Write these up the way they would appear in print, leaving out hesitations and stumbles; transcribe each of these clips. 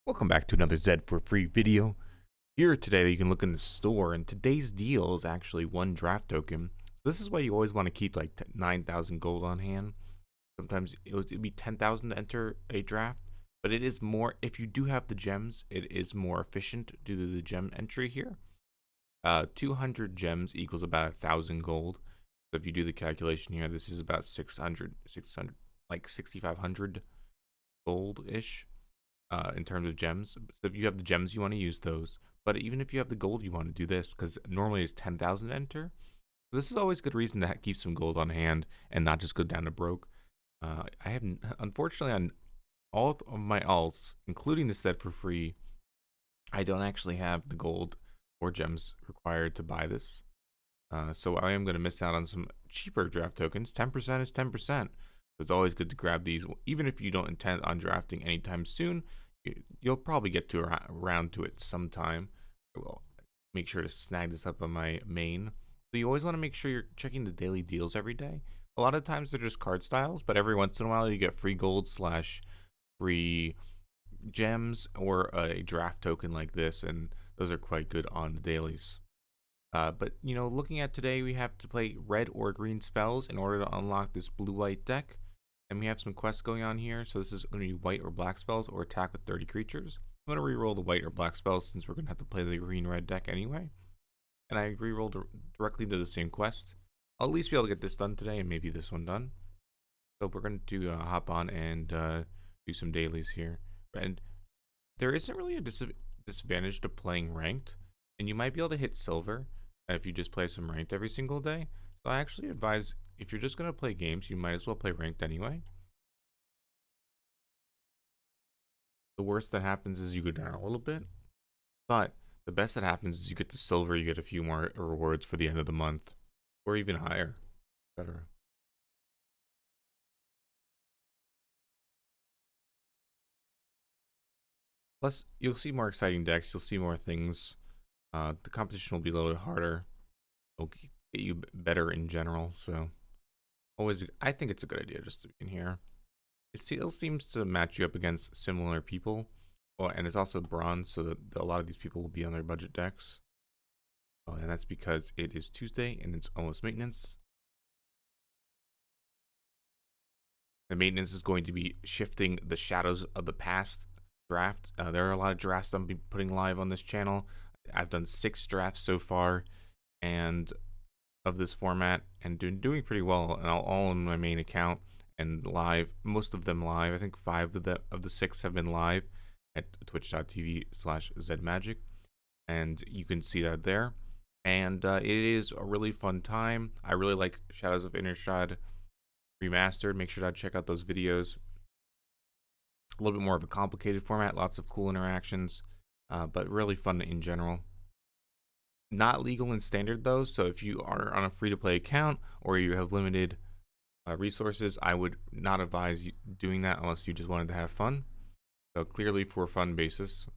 Welcome back to another Zed4Free video. Here today you can look in the store, and today's deal is actually one draft token. So this is why you always want to keep like 9,000 gold on hand. Sometimes it'd be 10,000 to enter a draft, but it is more, if you do have the gems, it is more efficient due to the gem entry here. 200 gems equals about 1,000 gold. So if you do the calculation here, this is about 600, like 6,500 gold-ish. In terms of gems. So if you have the gems, you want to use those. But even if you have the gold, you want to do this because normally it's 10,000 to enter. So this is always a good reason to keep some gold on hand and not just go down to broke. I have, unfortunately, on all of my alts, including the Zed4Free, I don't actually have the gold or gems required to buy this. So I am going to miss out on some cheaper draft tokens. 10% is 10%. It's always good to grab these, even if you don't intend on drafting anytime soon. You'll probably get to around to it sometime. I will make sure to snag this up on my main. So you always want to make sure you're checking the daily deals every day. A lot of times they're just card styles, but every once in a while you get free gold / free gems or a draft token like this, and those are quite good on the dailies. But you know, looking at today, we have to play red or green spells in order to unlock this blue-white deck. And we have some quests going on here. So this is going to be white or black spells or attack with 30 creatures. I'm going to re-roll the white or black spells since we're going to have to play the green-red deck anyway. And I re-roll directly to the same quest. I'll at least be able to get this done today and maybe this one done. So we're going to hop on and do some dailies here. And there isn't really a disadvantage to playing ranked. And you might be able to hit silver if you just play some ranked every single day. So I actually advise, if you're just going to play games, you might as well play ranked anyway. The worst that happens is you go down a little bit, but the best that happens is you get to silver, you get a few more rewards for the end of the month, or even higher, etc. Plus, you'll see more exciting decks, you'll see more things. The competition will be a little bit harder. It'll get you better in general, so always, I think it's a good idea just to be in here. It still seems to match you up against similar people. Well, and it's also bronze, so that a lot of these people will be on their budget decks. And that's because it is Tuesday and it's almost maintenance. The maintenance is going to be shifting the shadows of the past draft. There are a lot of drafts I'm be putting live on this channel. I've done 6 drafts so far, and of this format, and doing pretty well, and all on my main account and live. Most of them live. I think 5 of the 6 have been live at twitch.tv/zmagic, and you can see that there. And it is a really fun time. I really like Shadows of Innistrad Remastered. Make sure to check out those videos. A little bit more of a complicated format, lots of cool interactions, but really fun in general. Not legal in standard though, so if you are on a free-to-play account or you have limited resources, I would not advise you doing that unless you just wanted to have fun. So clearly for a fun basis.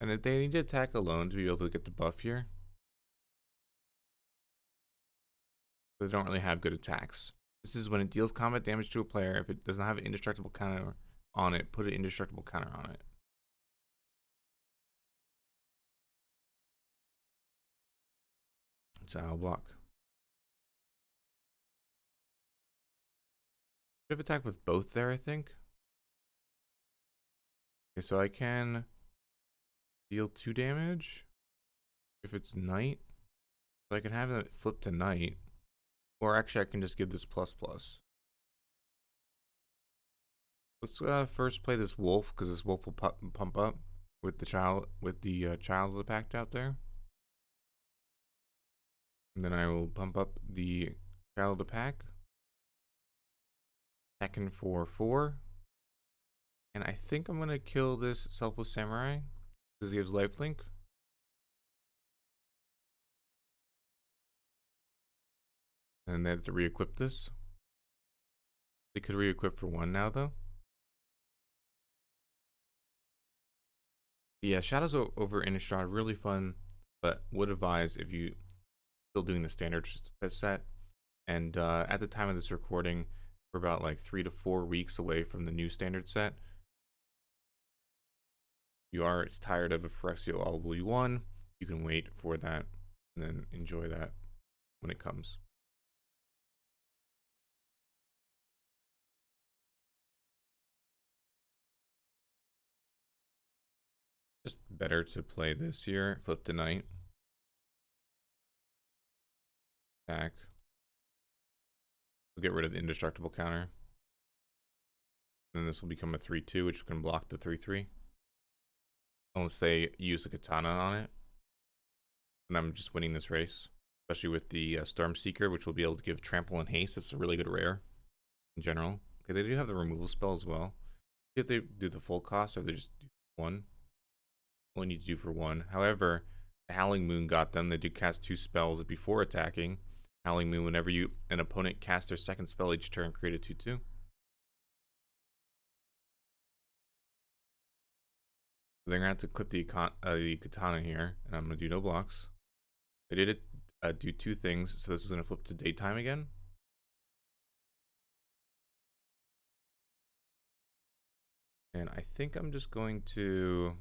And they need to attack alone to be able to get the buff here. They don't really have good attacks. This is when it deals combat damage to a player. If it doesn't have an indestructible counter on it, put an indestructible counter on it. So I'll block. Should have attacked with both there, I think. Okay, so I can deal 2 damage if it's night. So I can have it flip to night. Or actually I can just give this ++. Let's first play this wolf, because this wolf will pump up with the child of the pact out there. And then I will pump up the child of the pack. Second for 4. And I think I'm gonna kill this Selfless Samurai because he gives lifelink. And they have to re-equip this. They could re-equip for 1 now though. Yeah, Shadows over Innistrad, really fun, but would advise if you still doing the standard set. And at the time of this recording, we're about like 3 to 4 weeks away from the new standard set. you are tired of a Phyrexia all blue 1, you can wait for that and then enjoy that when it comes. Just better to play this here. Flip to Knight. Attack. We'll get rid of the indestructible counter. Then this will become a 3-2, which can block the 3-3. Unless they use a katana on it. And I'm just winning this race. Especially with the Stormseeker, which will be able to give trample and haste. It's a really good rare in general. Okay, they do have the removal spell as well. If they do the full cost or they just do one. Only need to do for one. However, the Howling Moon got them. They do cast 2 spells before attacking. Howling Moon, whenever an opponent casts their second spell each turn, create a 2-2. They're going to have to equip the katana here, and I'm going to do no blocks. They did do 2 things, so this is going to flip to daytime again. And I think I'm just going to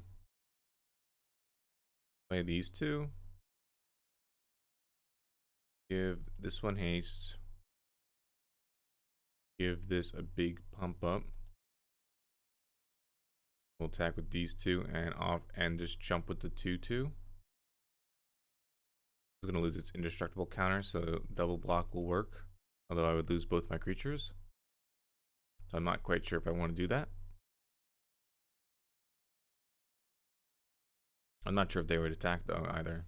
play these 2. Give this one haste. Give this a big pump up. We'll attack with these 2 and off and just jump with the 2-2. It's going to lose its indestructible counter, so double block will work. Although I would lose both my creatures. So I'm not quite sure if I want to do that. I'm not sure if they would attack though either.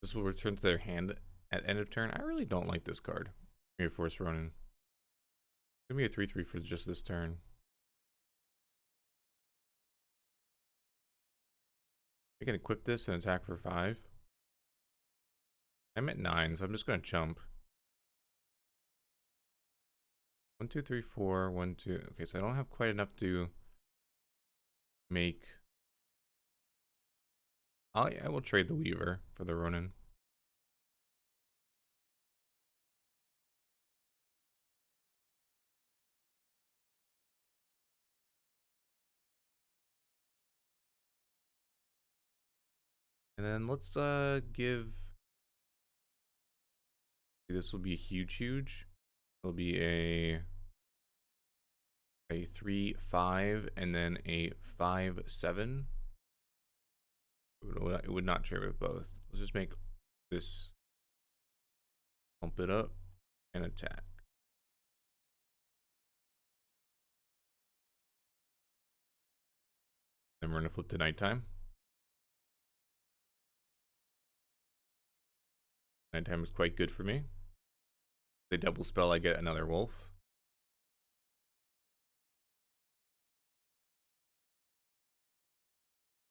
This will return to their hand at end of turn. I really don't like this card. Reinforce Ronin. Give me a 3-3 for just this turn. I can equip this and attack for 5. I'm at 9, so I'm just going to chump. 1, 2, 3, 4, 1, 2. Okay, so I don't have quite enough to make. I will trade the Weaver for the Ronin. And then let's give. This will be huge. It'll be a 3-5 and then a 5-7. It would not trade with both. Let's just make this pump it up and attack. Then we're gonna flip to nighttime. Nighttime is quite good for me. They double spell, I get another wolf.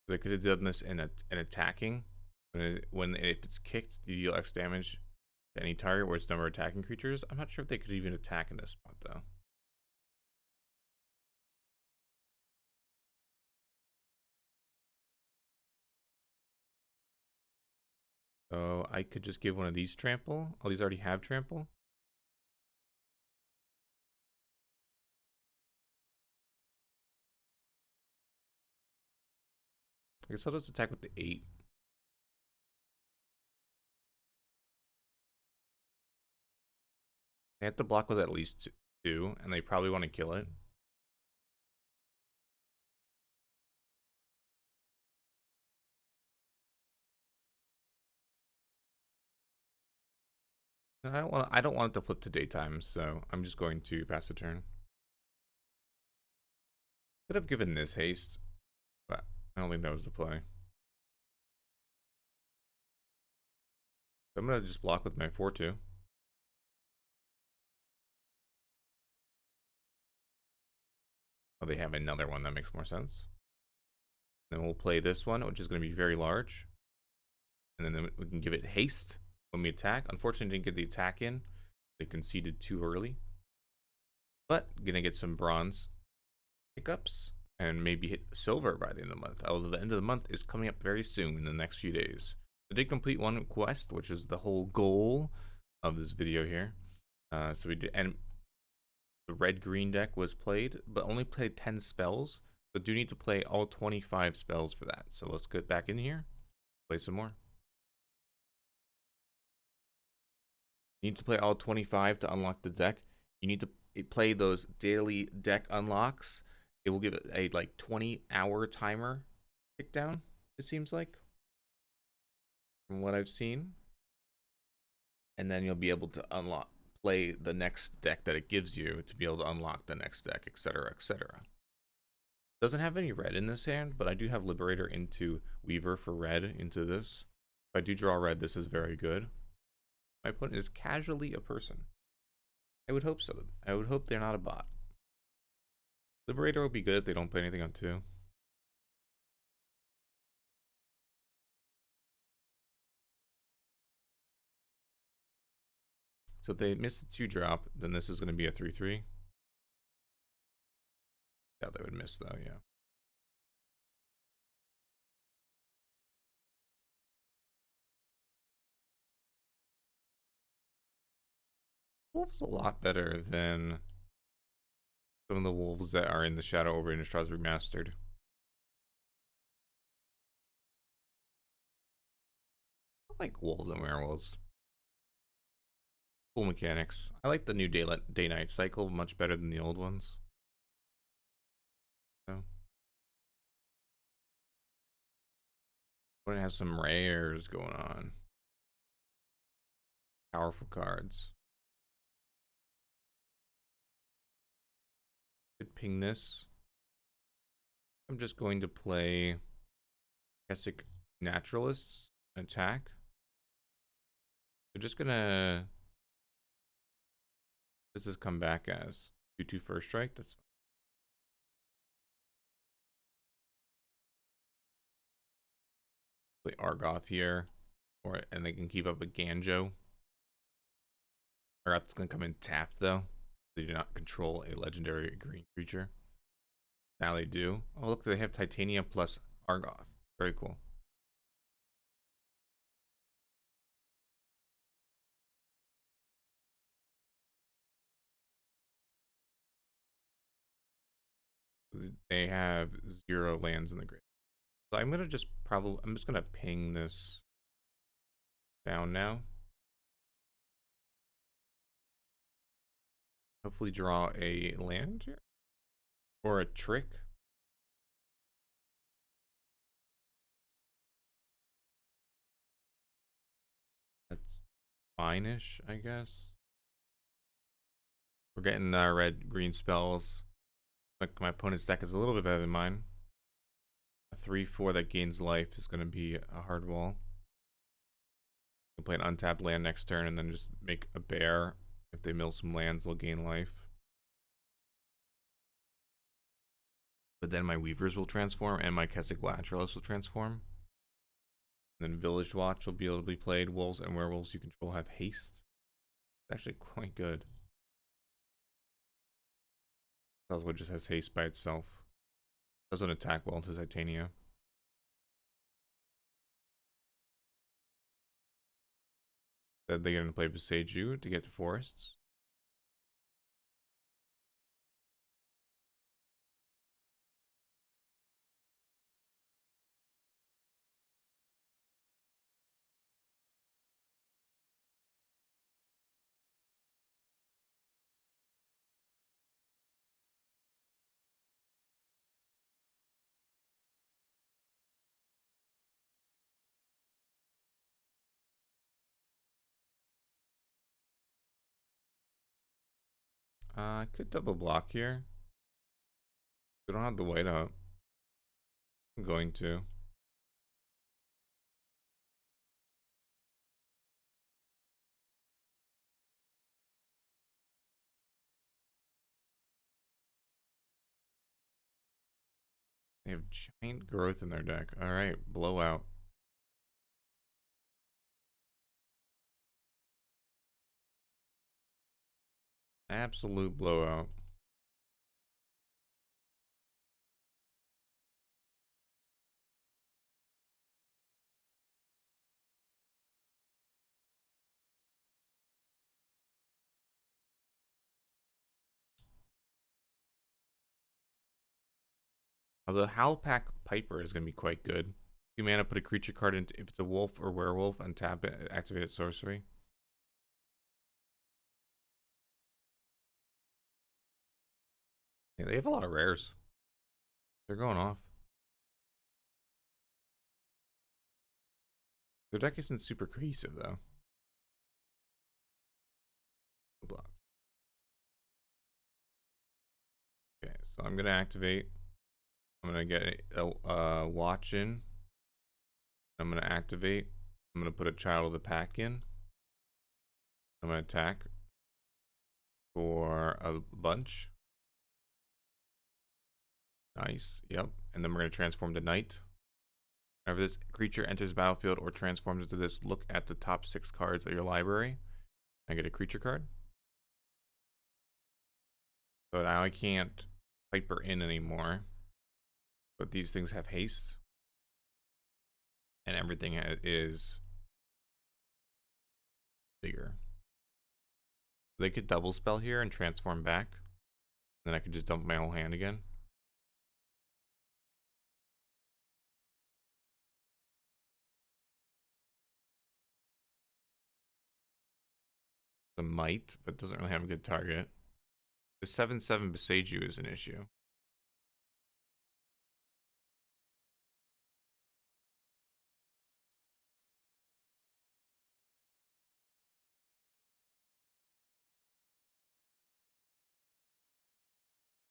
They could have done this in attacking. When if it's kicked, you deal X damage to any target where it's number of attacking creatures. I'm not sure if they could even attack in this spot though. So I could just give one of these trample. Oh, these already have trample. I guess I'll just attack with the 8. They have to block with at least 2, and they probably want to kill it. And I don't want it to flip to daytime, so I'm just going to pass the turn. Could have given this haste, but I don't think that was the play. So I'm gonna just block with my 4-2. Oh, they have another one that makes more sense. Then we'll play this one, which is going to be very large. And then we can give it haste when we attack. Unfortunately, didn't get the attack in. They conceded too early. But gonna get some bronze pickups and maybe hit silver by the end of the month. Although the end of the month is coming up very soon in the next few days. I did complete one quest, which is the whole goal of this video here. So we did, and the red-green deck was played, but only played 10 spells. So do need to play all 25 spells for that. So let's get back in here, play some more. You need to play all 25 to unlock the deck. You need to play those daily deck unlocks. It will give it a like 20-hour timer tick down, it seems like, from what I've seen. And then you'll be able to play the next deck that it gives you to be able to unlock the next deck, etc., etc. Doesn't have any red in this hand, but I do have Liberator into Weaver for red into this. If I do draw red, this is very good. My opponent is casually a person. I would hope so. I would hope they're not a bot. Liberator would be good if they don't play anything on 2. So if they miss the 2-drop, then this is going to be a 3/3. Yeah, they would miss though, yeah. Wolves a lot better than some of the wolves that are in the Shadow over Innistrad Remastered. I like wolves and werewolves. Cool mechanics. I like the new day-night cycle much better than the old ones. So, but it has some rares going on. Powerful cards. Could ping this. I'm just going to play Kessic Naturalists attack. We're just gonna. Does this come back as 2/2 first strike? That's fine. Play Argoth here, and they can keep up with Ganjo. Argoth's gonna come in tapped though. They do not control a legendary green creature. Now they do. Oh look, they have Titania plus Argoth. Very cool. They have 0 lands in the grid. So I'm just gonna ping this down now. Hopefully draw a land here. Or a trick. That's fine-ish, I guess. We're getting red green spells. My opponent's deck is a little bit better than mine. A 3/4 that gains life is gonna be a hard wall. You can play an untapped land next turn and then just make a bear. If they mill some lands, they'll gain life. But then my Weavers will transform and my Kessic Naturalist will transform. And then Village Watch will be able to be played. Wolves and werewolves you control have haste. It's actually quite good. Also just has haste by itself. Doesn't attack well into Titania. Then they're gonna play Beseiju to get to forests. I could double block here. We don't have the white up. I'm going to. They have giant growth in their deck. Alright, blowout. Absolute blowout. The Howlpack Piper is going to be quite good. 2 mana, put a creature card into, if it's a wolf or werewolf, untap it, activate its sorcery. Yeah, they have a lot of rares. They're going off. Their deck isn't super cohesive though. Block. Okay, so I'm gonna activate. I'm gonna get a watch in. I'm gonna activate. I'm gonna put a Child of the Pack in. I'm gonna attack for a bunch. Nice. Yep. And then we're gonna transform to Knight. Whenever this creature enters the battlefield or transforms into this, look at the top 6 cards of your library. I get a creature card. So now I can't Piper in anymore. But these things have haste. And everything is bigger. They could double spell here and transform back. Then I could just dump my whole hand again. The might, but doesn't really have a good target. The 7/7 Besage You is an issue.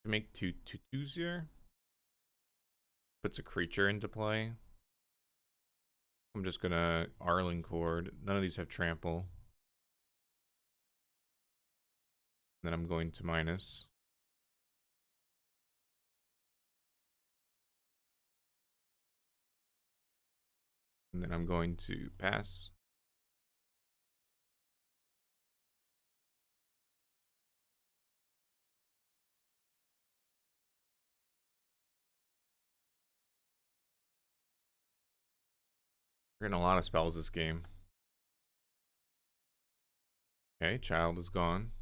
To make 2/2s here. Puts a creature into play. I'm just gonna Arling Cord. None of these have trample. Then I'm going to minus. And then I'm going to pass. We're getting a lot of spells this game. Okay, Child is gone.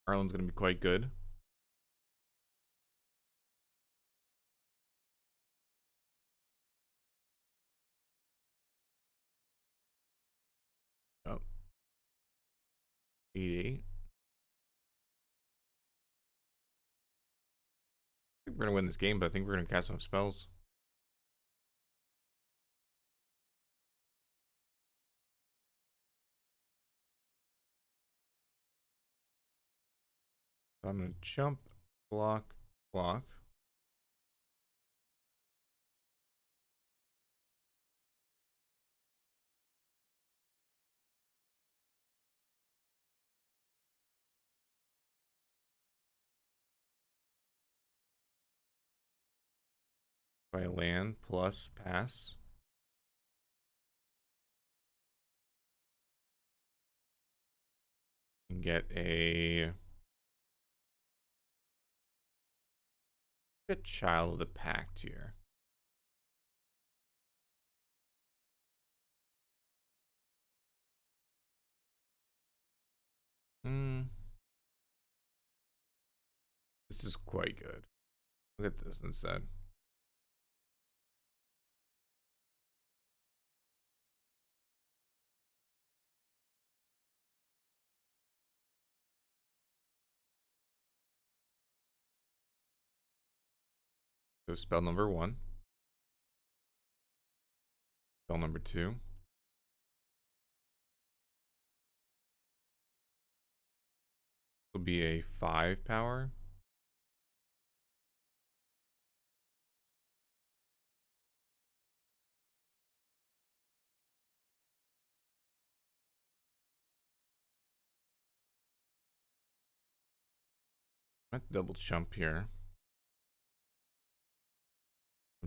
Arlen's gonna be quite good. Oh. 88. I think we're gonna win this game, but I think we're gonna cast some spells. So I'm gonna jump, block, block. If I land plus pass. And get a Child of the Pact here. This is quite good. Look at this instead. So spell number 1. Spell number 2. Will be a 5 power. I have to double jump here.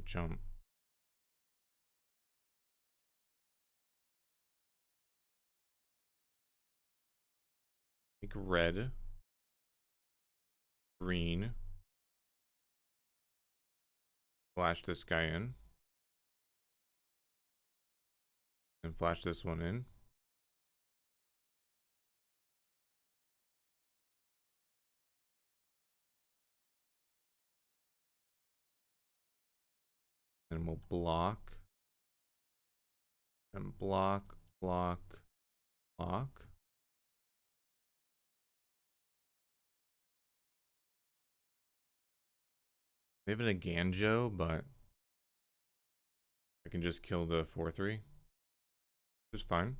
Jump. Make red. Green. Flash this guy in. And flash this one in. And we'll block. And block, block, block. They have a Ganjo, but I can just kill the 4-3. Which is fine.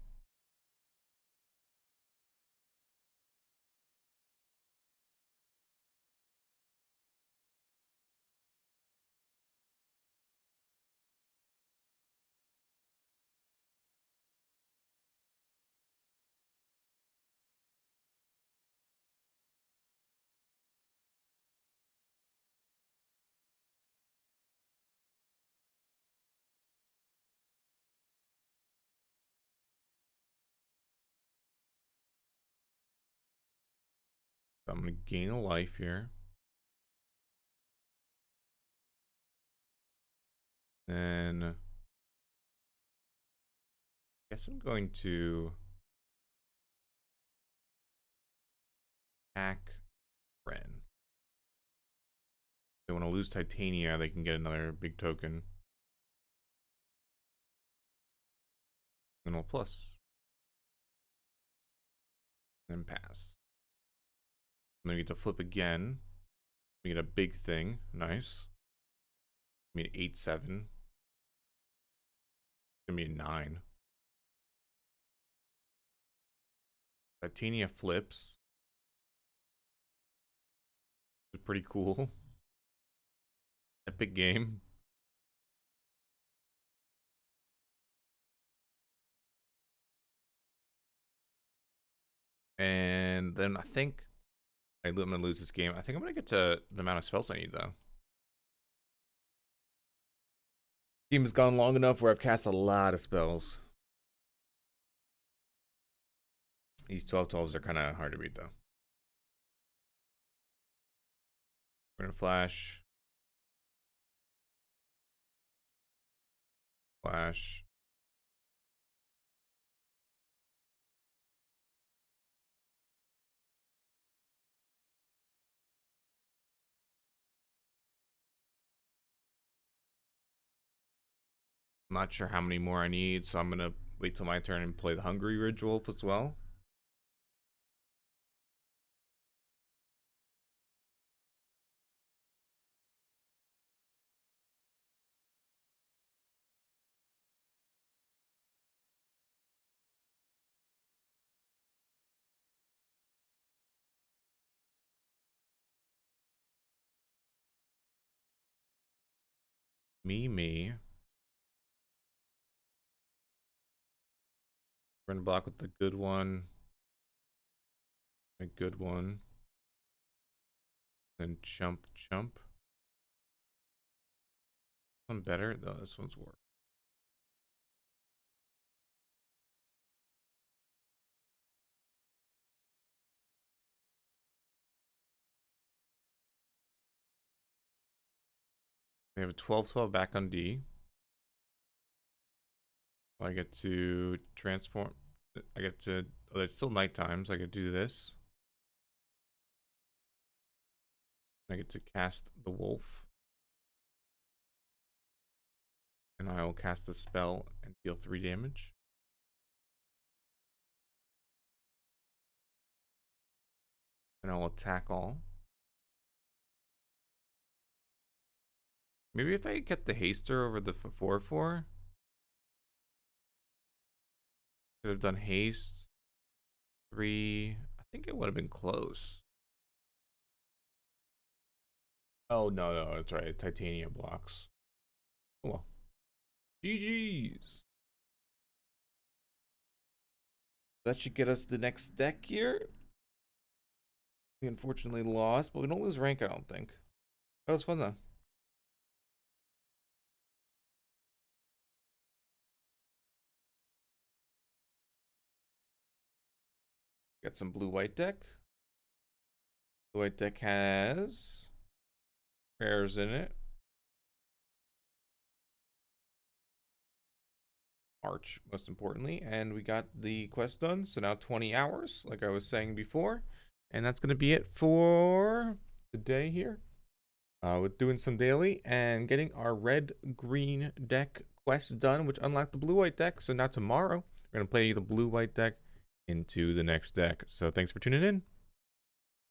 I'm going to gain a life here. Then I guess I'm going to attack Ren. They want to lose Titania, they can get another big token. Then we'll plus. Then pass. I'm gonna get to flip again. We get a big thing. Nice. I mean 8-7. It's gonna be a 9. Titania flips. It's pretty cool. Epic game. And then I think I'm gonna lose this game. I think I'm gonna get to the amount of spells I need though. Game has gone long enough where I've cast a lot of spells. These 12-12s are kind of hard to beat though. We're gonna flash. Flash. I'm not sure how many more I need, so I'm gonna wait till my turn and play the Hungry Ridge Wolf as well. Me. We're gonna block with the good one. A good one. Then jump. One better? No, this one's worse. We have a 12-12 back on D. I get to transform. I get to. Oh, it's still nighttime, so I get to do this. I get to cast the wolf. And I will cast a spell and deal 3 damage. And I'll attack all. Maybe if I get the haster over the 4-4. Could have done haste. 3. I think it would have been close. Oh, no, that's right. Titania blocks. Oh, well. GG's. That should get us the next deck here. We unfortunately lost, but we don't lose rank, I don't think. That was fun, though. Got some blue-white deck. Blue-white deck has prayers in it. Arch, most importantly. And we got the quest done. So now 20 hours, like I was saying before. And that's going to be it for the day here. with doing some daily and getting our red-green deck quest done, which unlocked the blue-white deck. So now tomorrow, we're going to play the blue-white deck into the next deck. So thanks for tuning in.